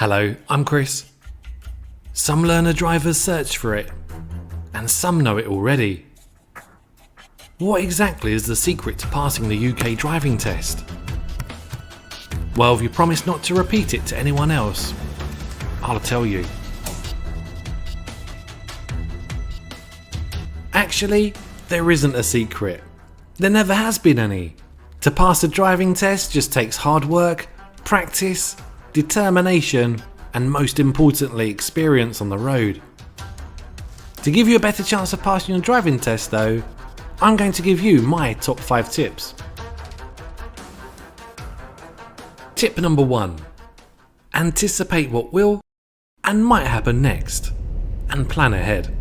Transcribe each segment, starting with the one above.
Hello, I'm Chris. Some learner drivers search for it, and some know it already. What exactly is the secret to passing the UK driving test? Well, if you promise not to repeat it to anyone else, I'll tell you. Actually, there isn't a secret. There never has been any. To pass a driving test just takes hard work, practice, determination, and most importantly, experience on the road. To give you a better chance of passing your driving test though, I'm going to give you my top 5 tips. Tip number 1. Anticipate what will and might happen next, and plan ahead.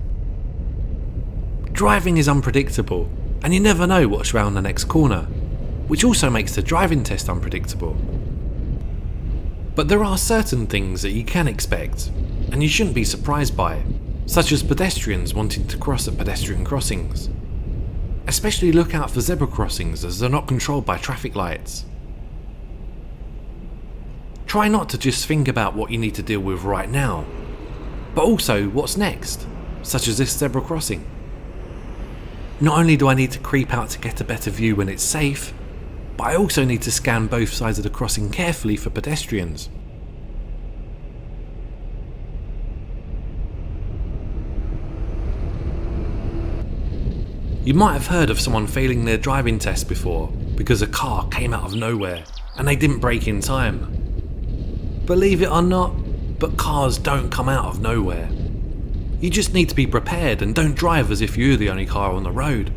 Driving is unpredictable, and you never know what's round the next corner, which also makes the driving test unpredictable. But there are certain things that you can expect, and you shouldn't be surprised by, such as pedestrians wanting to cross at pedestrian crossings. Especially look out for zebra crossings as they're not controlled by traffic lights. Try not to just think about what you need to deal with right now, but also what's next, such as this zebra crossing. Not only do I need to creep out to get a better view when it's safe, but I also need to scan both sides of the crossing carefully for pedestrians. You might have heard of someone failing their driving test before because a car came out of nowhere and they didn't brake in time. Believe it or not, but cars don't come out of nowhere. You just need to be prepared and don't drive as if you're the only car on the road.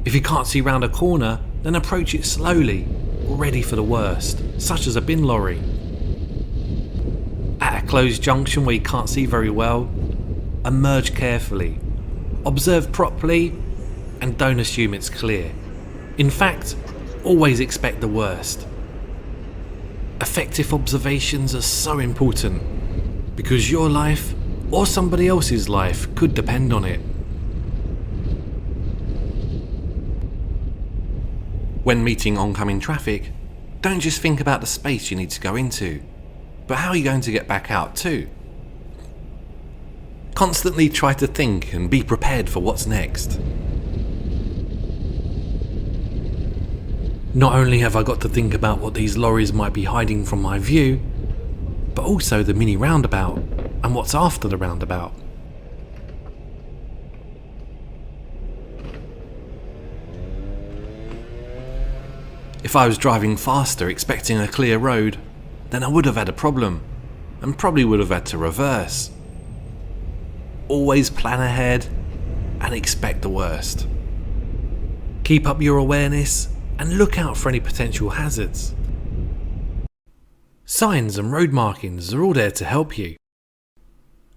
If you can't see round a corner, then approach it slowly, ready for the worst, such as a bin lorry. At a closed junction where you can't see very well, emerge carefully, observe properly, and don't assume it's clear. In fact, always expect the worst. Effective observations are so important, because your life or somebody else's life could depend on it. When meeting oncoming traffic, don't just think about the space you need to go into, but how you're going to get back out too. Constantly try to think and be prepared for what's next. Not only have I got to think about what these lorries might be hiding from my view, but also the mini roundabout and what's after the roundabout. If I was driving faster expecting a clear road, then I would have had a problem and probably would have had to reverse. Always plan ahead and expect the worst. Keep up your awareness and look out for any potential hazards. Signs and road markings are all there to help you.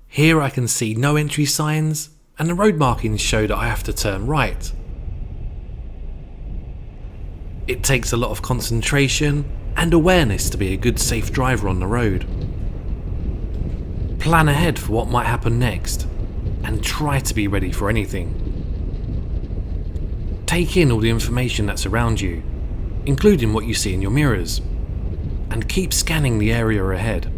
Here I can see no entry signs and the road markings show that I have to turn right. It takes a lot of concentration and awareness to be a good safe driver on the road. Plan ahead for what might happen next and try to be ready for anything. Take in all the information that's around you, including what you see in your mirrors, and keep scanning the area ahead.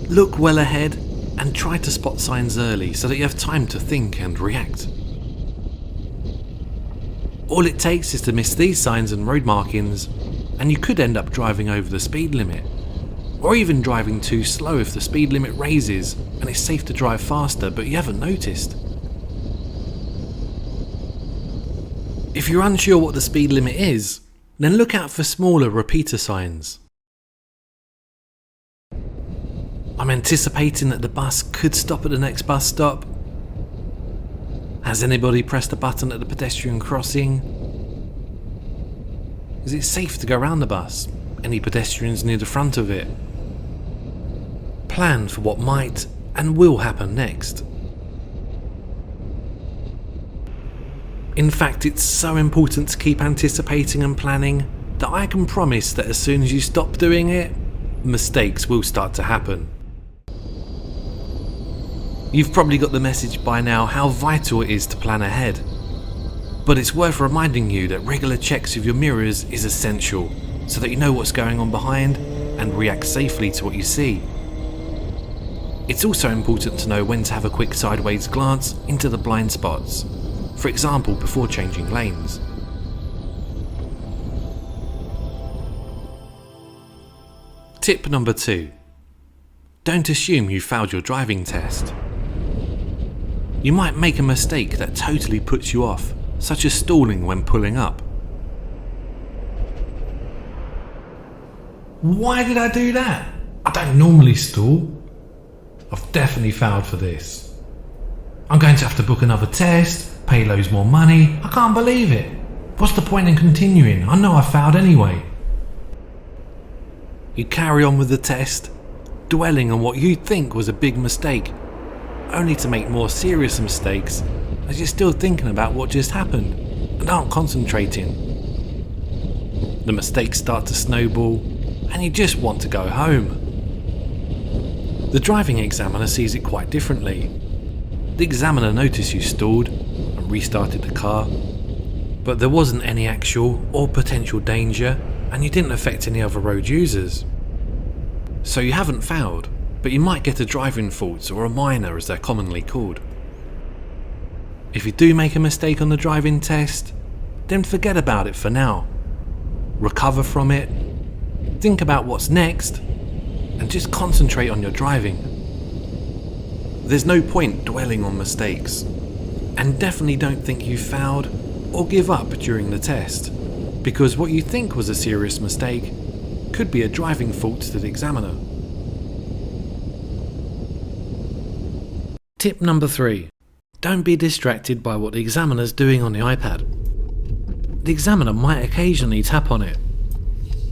Look well ahead and try to spot signs early so that you have time to think and react. All it takes is to miss these signs and road markings, and you could end up driving over the speed limit, or even driving too slow if the speed limit raises and it's safe to drive faster but you haven't noticed. If you're unsure what the speed limit is, then look out for smaller repeater signs. I'm anticipating that the bus could stop at the next bus stop. Has anybody pressed a button at the pedestrian crossing? Is it safe to go around the bus? Any pedestrians near the front of it? Plan for what might and will happen next. In fact, it's so important to keep anticipating and planning that I can promise that as soon as you stop doing it, mistakes will start to happen. You've probably got the message by now how vital it is to plan ahead. But it's worth reminding you that regular checks of your mirrors is essential, so that you know what's going on behind and react safely to what you see. It's also important to know when to have a quick sideways glance into the blind spots, for example before changing lanes. Tip number 2. Don't assume you failed your driving test. You might make a mistake that totally puts you off, such as stalling when pulling up. Why did I do that? I don't normally stall. I've definitely failed for this. I'm going to have to book another test, pay loads more money. I can't believe it. What's the point in continuing? I know I failed anyway. You carry on with the test, dwelling on what you think was a big mistake, only to make more serious mistakes as you're still thinking about what just happened and aren't concentrating. The mistakes start to snowball and you just want to go home. The driving examiner sees it quite differently. The examiner noticed you stalled and restarted the car, but there wasn't any actual or potential danger and you didn't affect any other road users. So you haven't failed, but you might get a driving fault or a minor as they're commonly called. If you do make a mistake on the driving test, then forget about it for now. Recover from it, think about what's next, and just concentrate on your driving. There's no point dwelling on mistakes, and definitely don't think you failed or give up during the test, because what you think was a serious mistake could be a driving fault to the examiner. Tip number 3. Don't be distracted by what the examiner's doing on the iPad. The examiner might occasionally tap on it.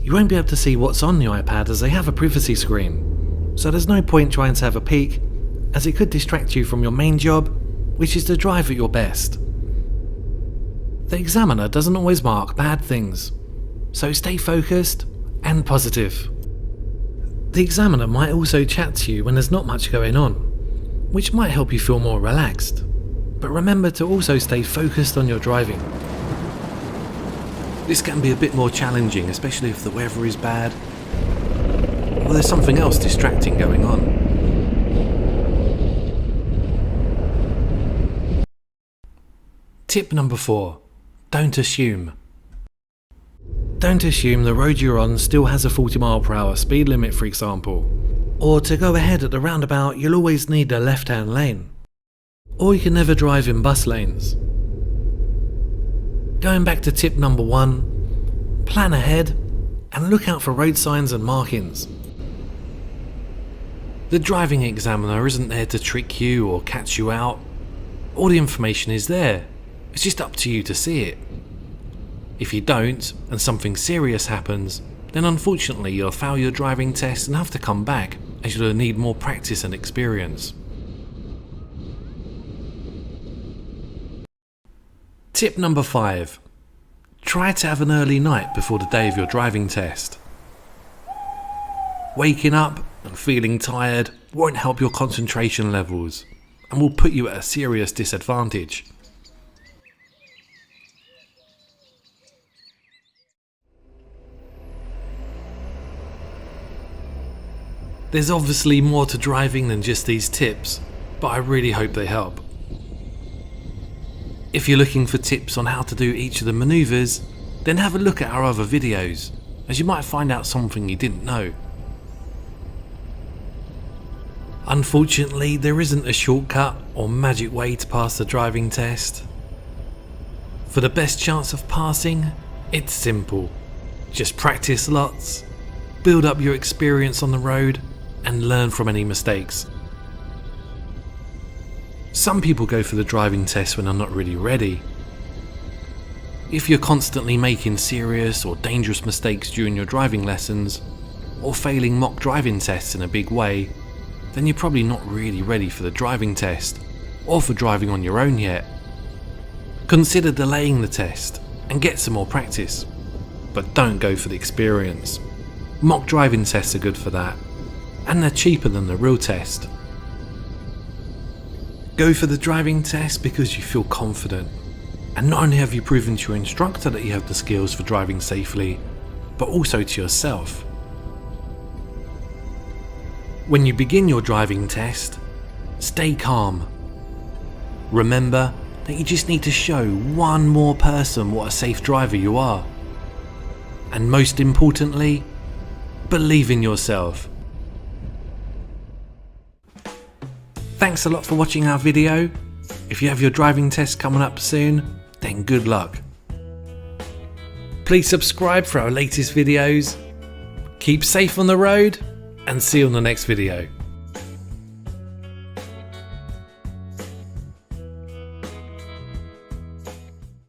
You won't be able to see what's on the iPad as they have a privacy screen, so there's no point trying to have a peek, as it could distract you from your main job, which is to drive at your best. The examiner doesn't always mark bad things, so stay focused and positive. The examiner might also chat to you when there's not much going on, which might help you feel more relaxed. But remember to also stay focused on your driving. This can be a bit more challenging, especially if the weather is bad or there's something else distracting going on. Tip number 4. Don't assume. Don't assume the road you're on still has a 40 mph speed limit, for example. Or to go ahead at the roundabout you'll always need a left-hand lane. Or you can never drive in bus lanes. Going back to tip number 1, plan ahead and look out for road signs and markings. The driving examiner isn't there to trick you or catch you out. All the information is there, it's just up to you to see it. If you don't, and something serious happens, then unfortunately you'll fail your driving test and have to come back, as you'll need more practice and experience. Tip number 5. Try to have an early night before the day of your driving test. Waking up and feeling tired won't help your concentration levels and will put you at a serious disadvantage. There's obviously more to driving than just these tips, but I really hope they help. If you're looking for tips on how to do each of the maneuvers, then have a look at our other videos, as you might find out something you didn't know. Unfortunately, there isn't a shortcut or magic way to pass the driving test. For the best chance of passing, it's simple. Just practice lots, build up your experience on the road, and learn from any mistakes. Some people go for the driving test when they're not really ready. If you're constantly making serious or dangerous mistakes during your driving lessons, or failing mock driving tests in a big way, then you're probably not really ready for the driving test, or for driving on your own yet. Consider delaying the test and get some more practice, but don't go for the experience. Mock driving tests are good for that, and they're cheaper than the real test. Go for the driving test because you feel confident And not only have you proven to your instructor that you have the skills for driving safely, but also to yourself. When you begin your driving test, stay calm. Remember that you just need to show one more person what a safe driver you are. And most importantly, believe in yourself. Thanks a lot for watching our video. If you have your driving test coming up soon, then good luck. Please subscribe for our latest videos. Keep safe on the road and see you on the next video.